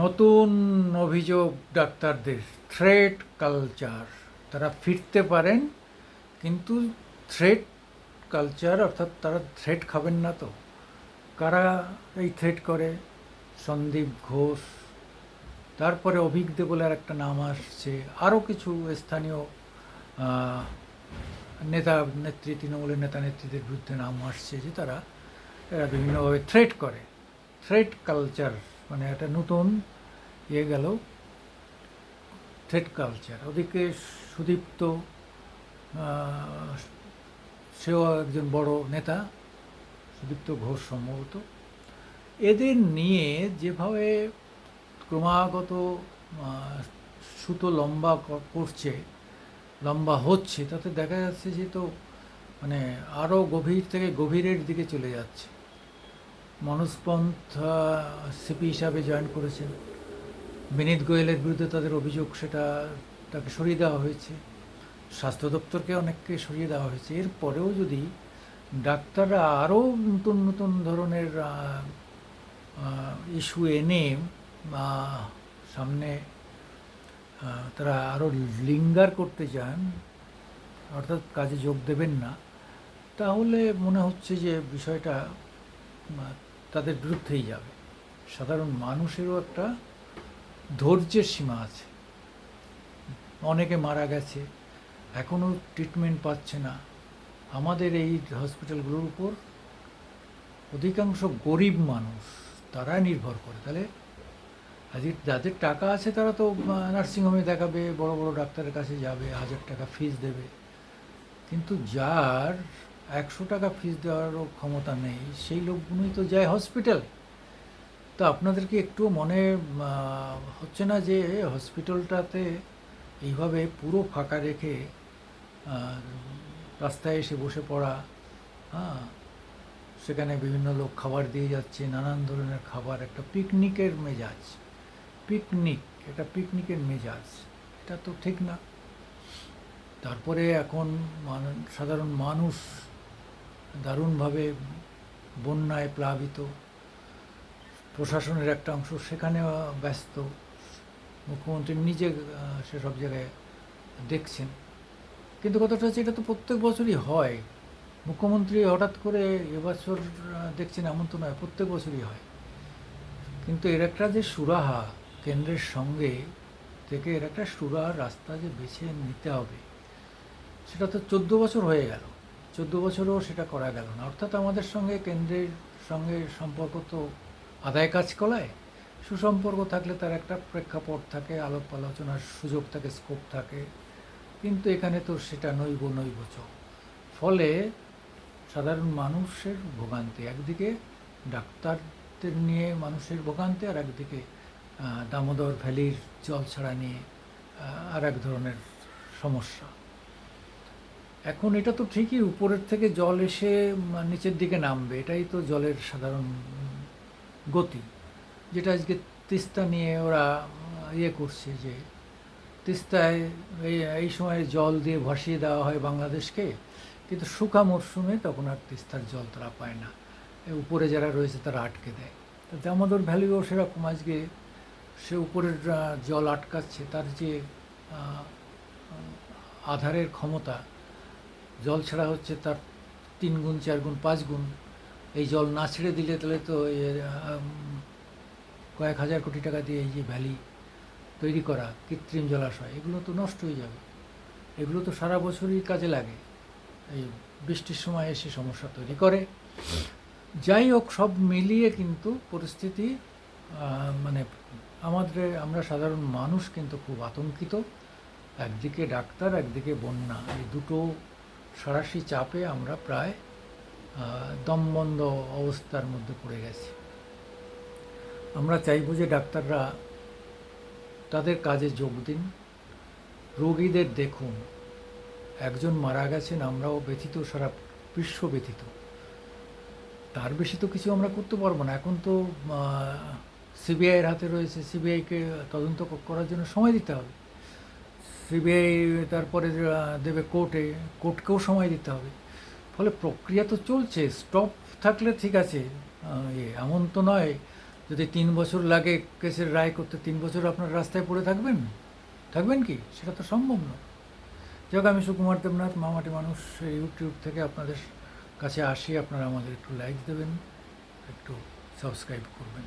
নতুন অভিযোগ ডাক্তারদের থ্রেট কালচার। তারা ফিরতে পারেন, কিন্তু থ্রেট কালচার অর্থাৎ তারা থ্রেট খাবেন না তো। কারা এই থ্রেট করে? সন্দীপ ঘোষ, তারপরে অভিজ্ঞ বলে আর একটা নাম আসছে, আরও কিছু স্থানীয় আহ, নেতা নেত্রী, তৃণমূলের নেতা নেত্রীদের বিরুদ্ধে নাম আসছে যে এরা বিভিন্নভাবে থ্রেট করে। থ্রেট কালচার মানে একটা নতুন গেল, থ্রেট কালচার। ওদিকে সুদীপ্ত, সেও একজন বড় নেতা, সুদীপ্ত ঘোষ সম্ভবত। এদের নিয়ে যেভাবে ক্রমাগত সুতো লম্বা করছে, লম্বা হচ্ছে, তাতে দেখা যাচ্ছে যে তো মানে আরও গভীর থেকে গভীরের দিকে চলে যাচ্ছে। মনোজ পন্থ সিপি হিসাবে জয়েন করেছেন। বিনীত গোয়েলের বিরুদ্ধে তাদের অভিযোগ, সেটা তাকে সরিয়ে দেওয়া হয়েছে। স্বাস্থ্য দপ্তরকে অনেককে সরিয়ে দেওয়া হয়েছে। এরপরেও যদি ডাক্তাররা আরও নতুন নতুন ধরনের ইস্যু এনে সামনে তারা আরও লিঙ্গার করতে চান, অর্থাৎ কাজে যোগ দেবেন না, তাহলে মনে হচ্ছে যে বিষয়টা তাদের বিরুদ্ধেই যাবে। সাধারণ মানুষেরও একটা ধৈর্যের সীমা আছে। অনেকে মারা গেছে, এখনও ট্রিটমেন্ট পাচ্ছে না। আমাদের এই হসপিটালগুলোর উপর অধিকাংশ গরিব মানুষ, তারা নির্ভর করে। তাহলে আজকে যাদের টাকা আছে তারা তো নার্সিংহোমে দেখাবে, বড় বড় ডাক্তারের কাছে যাবে, 1000 টাকা ফিস দেবে। কিন্তু যার 100 টাকা ফিস দেওয়ারও ক্ষমতা নেই, সেই লোকগুলোই তো যায় হসপিটাল। তো আপনাদেরকে একটু মনে হচ্ছে না যে হসপিটালটাতে এইভাবে পুরো ফাঁকা রেখে রাস্তায় এসে বসে পড়া, হ্যাঁ, সেখানে বিভিন্ন লোক খাবার দিয়ে যাচ্ছে, নানান ধরনের খাবার, একটা পিকনিকের মেজাজ, এটা পিকনিকের মেজাজ, এটা তো ঠিক না। তারপরে এখন সাধারণ মানুষ দারুণভাবে বন্যায় প্লাবিত, প্রশাসনের একটা অংশ সেখানে ব্যস্ত, মুখ্যমন্ত্রী নিজে সেসব জায়গায় দেখছেন। কিন্তু কথাটা হচ্ছে, এটা তো প্রত্যেক বছরই হয়। মুখ্যমন্ত্রী হঠাৎ করে এবছর দেখছেন এমন তো নয়, প্রত্যেক বছরই হয়। কিন্তু এর একটা যে সুরাহা, কেন্দ্রের সঙ্গে থেকে এর একটা সুরাহার রাস্তা যে বেছে নিতে হবে, সেটা তো 14 বছর হয়ে গেল, 14 বছরও সেটা করা গেল না। অর্থাৎ আমাদের সঙ্গে কেন্দ্রের সঙ্গে সম্পর্ক তো আদায় কাজ কলায়। সুসম্পর্ক থাকলে তার একটা প্রেক্ষাপট থাকে, আলাপ আলোচনার সুযোগ থাকে, স্কোপ থাকে। কিন্তু এখানে তো সেটা নৈব চ। ফলে সাধারণ মানুষের ভোগান্তি, একদিকে ডাক্তারদের নিয়ে মানুষের ভোগান্তি, আর একদিকে দামোদর ভ্যালির জল ছাড়া নিয়ে আর এক ধরনের সমস্যা। এখন এটা তো ঠিকই, উপরের থেকে জল এসে নিচের দিকে নামবে, এটাই তো জলের সাধারণ গতি। যেটা আজকে তিস্তা নিয়ে ওরা করছে, যে তিস্তায় এই সময় জল দিয়ে ভাসিয়ে দেওয়া হয় বাংলাদেশকে, কিন্তু শুকা মরশুমে তখন আর তিস্তার জল তারা পায় না, উপরে যারা রয়েছে তারা আটকে দেয়। তো দামোদর ভ্যালিও সেরকম, আজকে সে উপরের জল আটকাচ্ছে, তার যে আধারের ক্ষমতা, জল ছাড়া হচ্ছে তার 3 গুণ 4 গুণ 5 গুণ। এই জল না ছেড়ে দিলে তাহলে তো কয়েক হাজার কোটি টাকা দিয়ে এই যে ভ্যালি তৈরি করা, কৃত্রিম জলাশয়, এগুলো তো নষ্ট হয়ে যাবে। এগুলো তো সারা বছরই কাজে লাগে, এই বৃষ্টির সময় এসে সমস্যা তৈরি করে। যাই হোক, সব মিলিয়ে কিন্তু পরিস্থিতি মানে আমরা সাধারণ মানুষ কিন্তু খুব আতঙ্কিত। একদিকে ডাক্তার, একদিকে বন্যা, এই দুটো সাঁড়াশি চাপে আমরা প্রায় দমবন্ধ অবস্থার মধ্যে পড়ে গেছি। আমরা চাইব যে ডাক্তাররা তাদের কাজে যোগ দিন, রোগীদের দেখুন। একজন মারা গেছেন, আমরাও ব্যথিত, সারা বিশ্ব ব্যথিত। তার বেশি তো কিছু আমরা করতে পারবো না। এখন তো সিবিআইয়ের হাতে রয়েছে, সিবিআইকে তদন্ত করার জন্য সময় দিতে হবে। সিবিআই তারপরে দেবে কোর্টকেও সময় দিতে হবে। ফলে প্রক্রিয়া তো চলছে, স্টপ থাকলে ঠিক আছে, এমন তো নয় যদি 3 বছর লাগে কেসের রায় করতে, 3 বছর আপনার রাস্তায় পড়ে থাকবেন? থাকবেন কি? সেটা তো সম্ভব না। যাই হোক, আমি সুকুমার দেবনাথ, মামাটি মানুষ ইউটিউব থেকে আপনাদের কাছে আসি। আপনারা আমাদের একটু লাইক দেবেন, একটু সাবস্ক্রাইব করবেন।